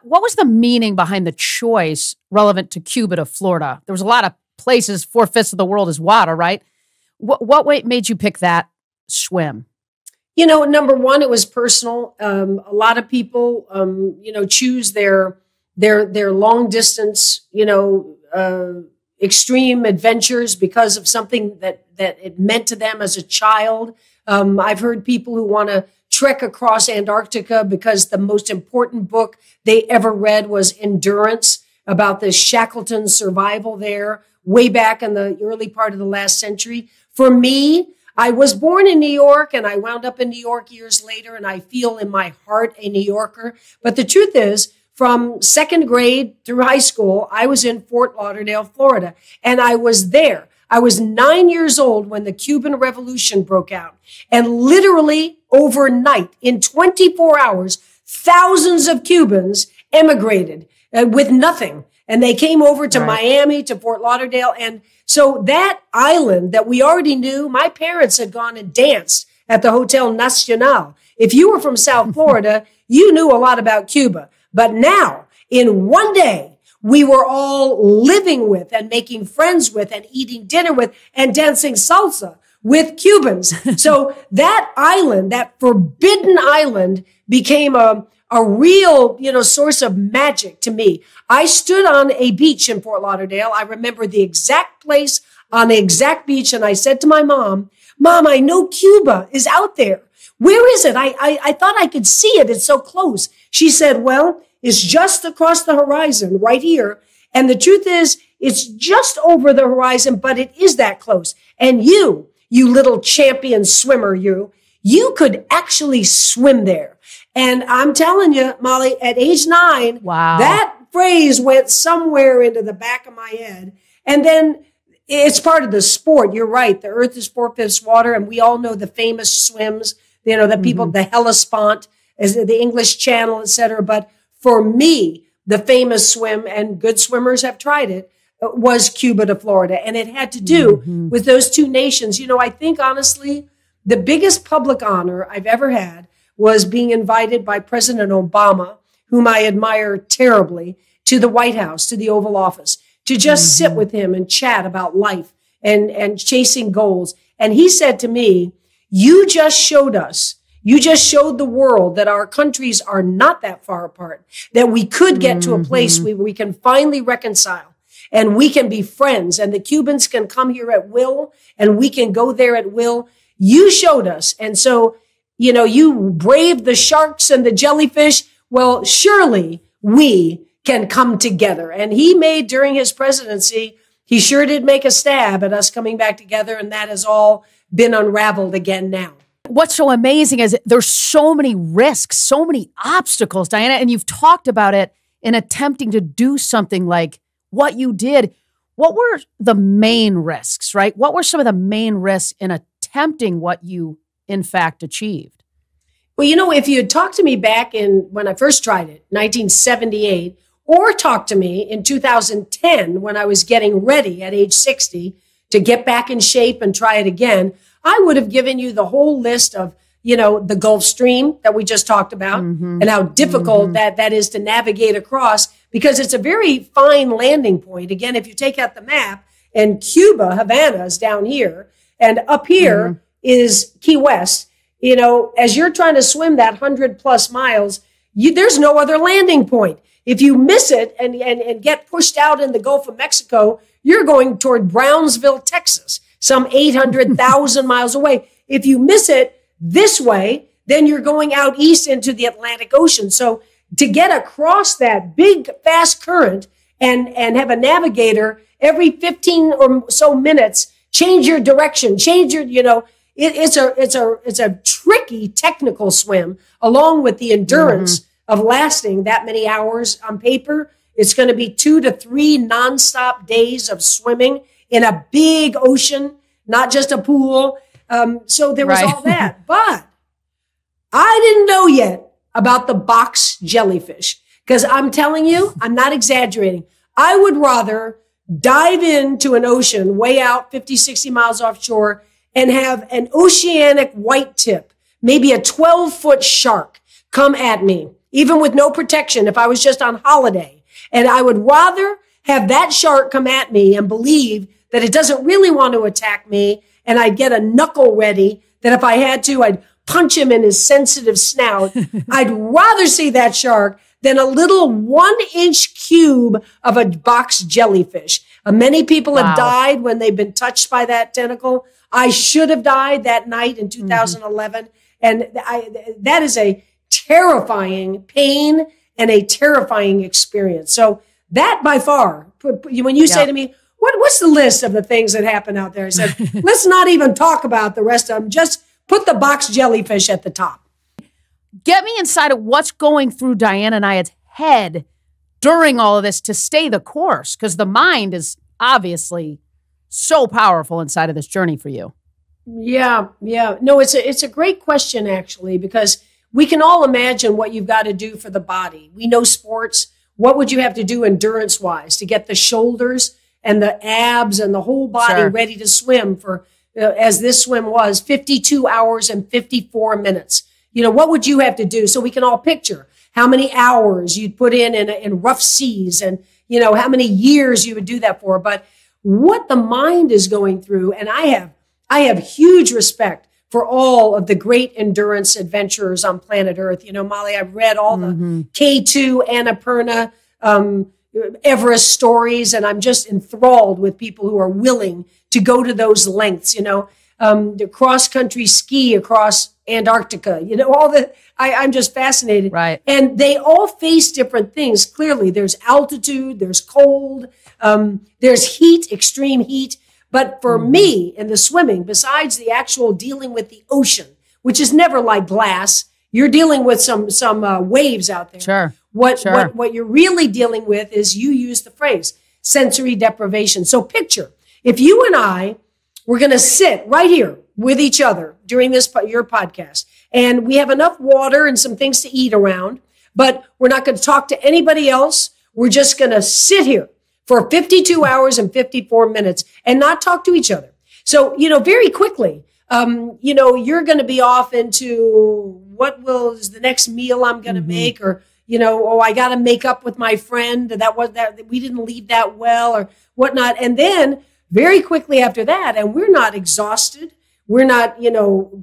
what was the meaning behind the choice relevant to Cuba to Florida? There was a lot of places, 4/5 of the world is water, right? What way made you pick that swim? Number one, it was personal. A lot of people, choose their long distance, extreme adventures because of something that it meant to them as a child. I've heard people who want to trek across Antarctica because the most important book they ever read was Endurance, about the Shackleton survival there way back in the early part of the last century. For me, I was born in New York and I wound up in New York years later, and I feel in my heart a New Yorker. But the truth is, from second grade through high school, I was in Fort Lauderdale, Florida, and I was there. I was 9 years old when the Cuban Revolution broke out. And literally overnight, in 24 hours, thousands of Cubans emigrated with nothing. And they came over to Miami, to Fort Lauderdale. And so that island that we already knew, my parents had gone and danced at the Hotel Nacional. If you were from South Florida, you knew a lot about Cuba. But now, in one day, we were all living with and making friends with and eating dinner with and dancing salsa with Cubans. So that island, that forbidden island, became a real, source of magic to me. I stood on a beach in Fort Lauderdale. I remember the exact place on the exact beach. And I said to my mom, I know Cuba is out there. Where is it? I thought I could see it. It's so close. She said, well, it's just across the horizon right here. And the truth is, it's just over the horizon, but it is that close. And you little champion swimmer, you could actually swim there. And I'm telling you, Molly, at age 9, wow, that phrase went somewhere into the back of my head. And then it's part of the sport. You're right. The earth is 4/5 water. And we all know the famous swims, that people, the Hellespont, as the English Channel, et cetera. But for me, the famous swim, and good swimmers have tried it, was Cuba to Florida. And it had to do with those two nations. I think, honestly, the biggest public honor I've ever had was being invited by President Obama, whom I admire terribly, to the White House, to the Oval Office, to just sit with him and chat about life and chasing goals. And he said to me, you just showed the world that our countries are not that far apart, that we could get to a place where we can finally reconcile and we can be friends, and the Cubans can come here at will and we can go there at will. You showed us. And so, you braved the sharks and the jellyfish. Well, surely we can come together. And he made, during his presidency, he sure did make a stab at us coming back together. And that has all been unraveled again now. What's so amazing is there's so many risks, so many obstacles, Diana, and you've talked about it in attempting to do something like what you did. What were the main risks, right? What were some of the main risks in attempting what you, in fact, achieved? Well, if you had talked to me back when I first tried it, 1978, or talked to me in 2010 when I was getting ready at age 60 to get back in shape and try it again, I would have given you the whole list of, the Gulf Stream that we just talked about and how difficult that is to navigate across, because it's a very fine landing point. Again, if you take out the map, and Cuba, Havana is down here, and up here is Key West. As you're trying to swim that 100+ miles, there's no other landing point. If you miss it and get pushed out in the Gulf of Mexico, you're going toward Brownsville, Texas, some 800,000 miles away. If you miss it this way, then you're going out east into the Atlantic Ocean. So to get across that big, fast current and have a navigator every 15 or so minutes change your direction, change your, it's a tricky technical swim, along with the endurance of lasting that many hours on paper. It's going to be 2 to 3 nonstop days of swimming in a big ocean, not just a pool. So there was all that. But I didn't know yet about the box jellyfish, because I'm telling you, I'm not exaggerating. I would rather dive into an ocean way out 50, 60 miles offshore and have an oceanic white tip, maybe a 12-foot shark, come at me even with no protection, if I was just on holiday. And I would rather have that shark come at me and believe that it doesn't really want to attack me. And I'd get a knuckle ready that if I had to, I'd punch him in his sensitive snout. I'd rather see that shark than a little 1-inch cube of a box jellyfish. Many people have died when they've been touched by that tentacle. I should have died that night in 2011. And that is a terrifying pain and a terrifying experience. So that by far, when you say to me, what's the list of the things that happen out there? I said, let's not even talk about the rest of them. Just put the box jellyfish at the top. Get me inside of what's going through Diana Nyad's head during all of this to stay the course, because the mind is obviously so powerful inside of this journey for you. Yeah. No, it's a great question, actually, because we can all imagine what you've got to do for the body. We know sports. What would you have to do endurance-wise to get the shoulders and the abs and the whole body ready to swim for, as this swim was, 52 hours and 54 minutes? What would you have to do? So we can all picture how many hours you'd put in rough seas and, how many years you would do that for. But what the mind is going through, and I have huge respect for all of the great endurance adventurers on planet Earth. Molly, I've read all the K2, Annapurna, Everest stories, and I'm just enthralled with people who are willing to go to those lengths, the cross-country ski across Antarctica, all that. I'm just fascinated. Right. And they all face different things. Clearly, there's altitude, there's cold, there's heat, extreme heat. But for me in the swimming, besides the actual dealing with the ocean, which is never like glass, you're dealing with some waves out there. Sure. What you're really dealing with is, you use the phrase, sensory deprivation. So picture, if you and I were going to sit right here with each other during your podcast, and we have enough water and some things to eat around, but we're not going to talk to anybody else. We're just going to sit here for 52 hours and 54 minutes and not talk to each other. So, very quickly, you're going to be off into what is the next meal I'm going to make, or, I got to make up with my friend that we didn't leave that well, or whatnot. And then very quickly after that, and we're not exhausted, we're not,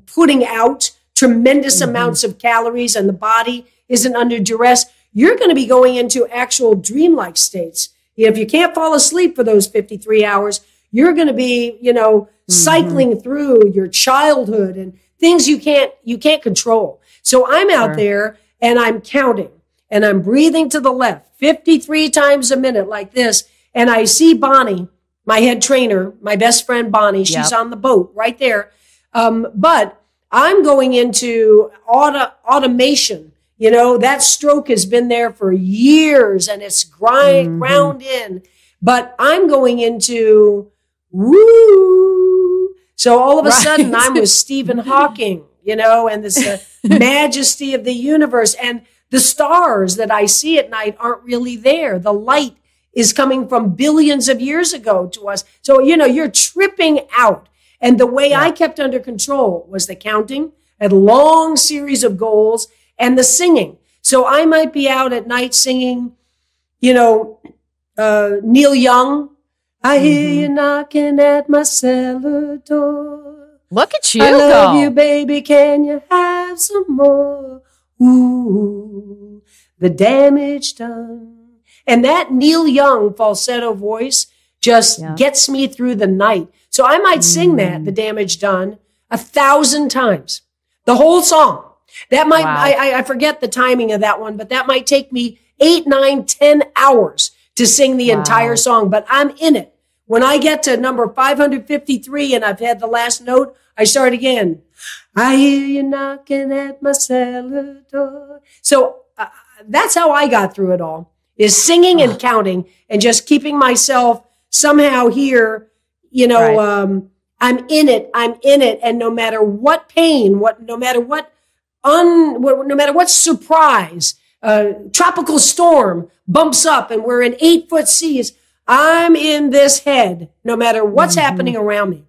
putting out tremendous amounts of calories, and the body isn't under duress, you're going to be going into actual dreamlike states. If you can't fall asleep for those 53 hours, you're going to be, cycling through your childhood and things you can't control. So I'm out there and I'm counting and I'm breathing to the left 53 times a minute like this. And I see Bonnie, my head trainer, my best friend Bonnie, she's on the boat right there. But I'm going into automation. That stroke has been there for years and it's ground in, but I'm going into woo. So all of a sudden I'm with Stephen Hawking, and this majesty of the universe, and the stars that I see at night aren't really there. The light is coming from billions of years ago to us. So, you're tripping out. And the way I kept under control was the counting, a long series of goals, and the singing. So I might be out at night singing, Neil Young. I hear you knocking at my cellar door. Look at you I love you, baby. Can you have some more? Ooh, the damage done. And that Neil Young falsetto voice just gets me through the night. So I might sing that, the damage done, 1,000 times. The whole song. That might, I forget the timing of that one, but that might take me 8, 9, 10 hours to sing the entire song, but I'm in it. When I get to number 553 and I've had the last note, I start again. I hear you knocking at my cellar door. So that's how I got through it all, is singing and counting and just keeping myself somehow here, I'm in it. And no matter what pain, no matter what surprise, tropical storm bumps up and we're in 8-foot seas, I'm in this head, no matter what's happening around me.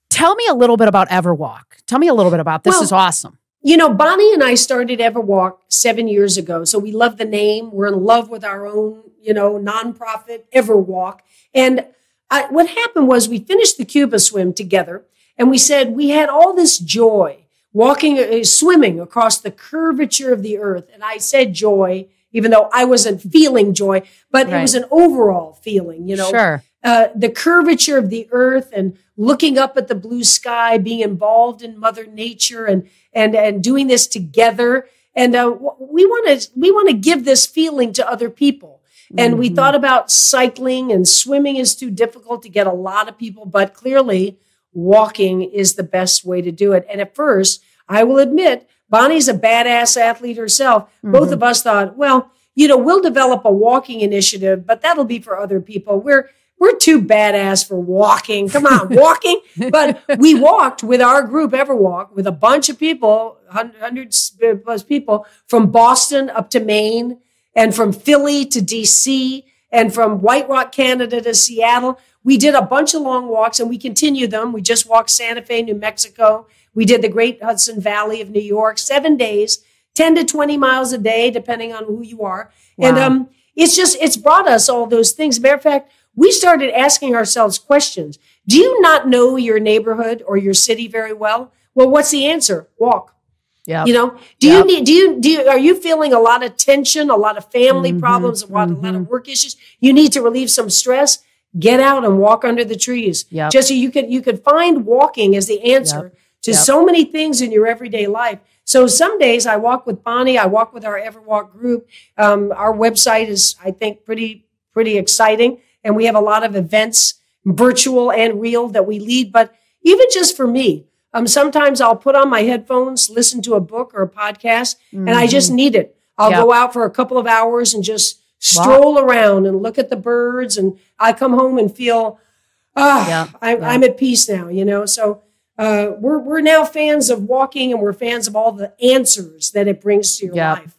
Tell me a little bit about Everwalk. Tell me a little bit about this. Is awesome. You know, Bonnie and I started Everwalk 7 years ago. So we love the name. We're in love with our own, you know, nonprofit Everwalk. And what happened was we finished the Cuba swim together, and we said we had all this joy walking, swimming across the curvature of the earth. And I said joy, even though I wasn't feeling joy, but it was an overall feeling, you know. Sure. The curvature of the earth and looking up at the blue sky, being involved in Mother Nature and doing this together. And we want to give this feeling to other people. And we thought about cycling, and swimming is too difficult to get a lot of people, but clearly walking is the best way to do it. And at first, I will admit, Bonnie's a badass athlete herself. Both of us thought, well, you know, we'll develop a walking initiative, but that'll be for other people. We're too badass for walking. Come on, walking. But we walked with our group, Everwalk, with a bunch of people, hundreds plus people, from Boston up to Maine, and from Philly to DC, and from White Rock, Canada to Seattle. We did a bunch of long walks, and we continue them. We just walked Santa Fe, New Mexico. We did the Great Hudson Valley of New York, 7 days, 10 to 20 miles a day, depending on who you are. Wow. And it's brought us all those things. Matter of fact, we started asking ourselves questions. Do you not know your neighborhood or your city very well? Well, what's the answer? Walk. Yeah. You know, are you feeling a lot of tension, a lot of family problems, a lot of work issues? You need to relieve some stress. Get out and walk under the trees. Yep. Just so you could find walking as the answer to so many things in your everyday life. So some days I walk with Bonnie. I walk with our Everwalk group. Our website is, I think, pretty exciting. And we have a lot of events, virtual and real, that we lead. But even just for me, sometimes I'll put on my headphones, listen to a book or a podcast, and I just need it. I'll go out for a couple of hours and just stroll around and look at the birds. And I come home and feel, I'm at peace now, you know. So we're now fans of walking, and we're fans of all the answers that it brings to your life.